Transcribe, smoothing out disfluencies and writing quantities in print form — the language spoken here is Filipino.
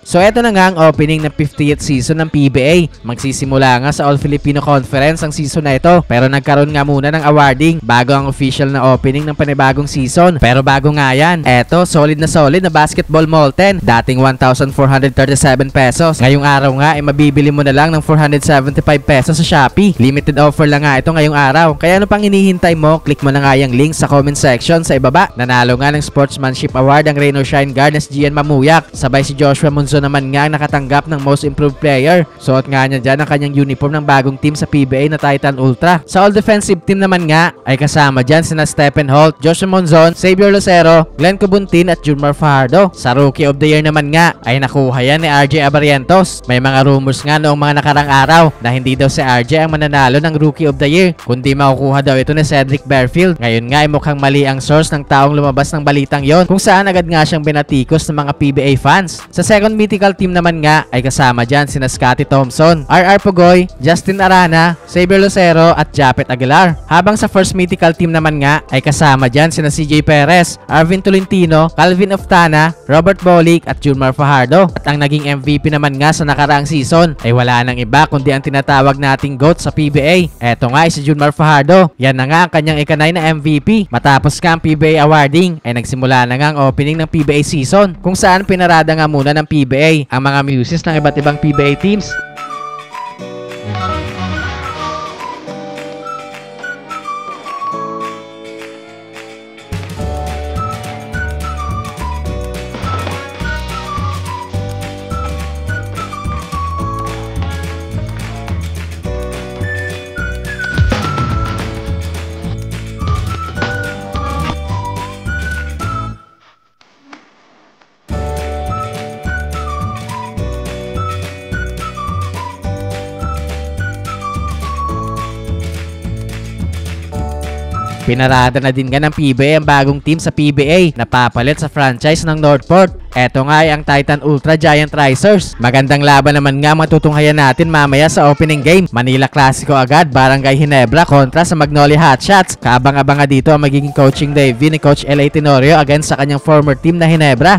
So eto na nga ang opening ng 50th season ng PBA. Magsisimula nga sa All Filipino Conference ang season na ito, pero nagkaroon nga muna ng awarding bago ang official na opening ng panibagong season. Pero bago nga yan, eto solid na basketball molten, dating 1,437 pesos. Ngayong araw nga ay mabibili mo na lang ng 475 pesos sa Shopee. Limited offer lang nga ito ngayong araw, kaya ano pang hinihintay mo? Click mo na nga yung link sa comment section sa ibaba. Nanalo nga ng Sportsmanship Award ang Rain or Shine guard na si Gian Mamuyak. Sabay si Joshua Monzon naman nga ang nakatanggap ng Most Improved Player. Suot nga niya dyan ang kanyang uniform ng bagong team sa PBA na Titan Ultra. Sa All Defensive Team naman nga ay kasama dyan sina Stephen Holt, Joshua Monzon, Xavier Lucero, Glenn Cubuntin at Junmar Fajardo. Sa Rookie of the Year naman nga ay nakuha yan ni RJ Abarientos. May mga rumors nga noong mga nakarang araw na hindi daw si RJ ang mananalo ng Rookie of the Year, kundi makukuha daw ito ni Cedric Bearfield. Ngayon nga ay mukhang mali ang source ng taong lumabas ng balitang yon, kung saan agad nga siyang binatikos ng mga PBA fans. Sa second mythical team naman nga ay kasama dyan sina Scottie Thompson, RR Pugoy, Justin Arana, Xavier Lucero at Japet Aguilar. Habang sa first mythical team naman nga ay kasama dyan sina CJ Perez, Arvin Tolentino, Calvin Oftana, Robert Bolick at Junmar Fajardo. At ang naging MVP naman nga sa nakaraang season ay wala nang iba kundi ang tinatawag nating GOAT sa PBA. Eto nga ay si Junmar Fajardo. Yan na nga ang kanyang ika-9 na MVP. Matapos nga ang PBA awarding ay nagsimula na nga ang opening ng PBA season, kung saan pinarada nga muna ng PBA ang mga muses ng iba't ibang PBA teams. Pinarada na din nga ng PBA ang bagong team sa PBA na papalit sa franchise ng Northport. Eto nga ay ang Titan Ultra Giant Risers. Magandang laban naman nga matutunghayan natin mamaya sa opening game. Manila Clasico agad, Barangay Ginebra kontra sa Magnolia Hotshots. Kaabang-abang nga dito ang magiging coaching debut ni Coach L.A. Tenorio against sa kanyang former team na Ginebra.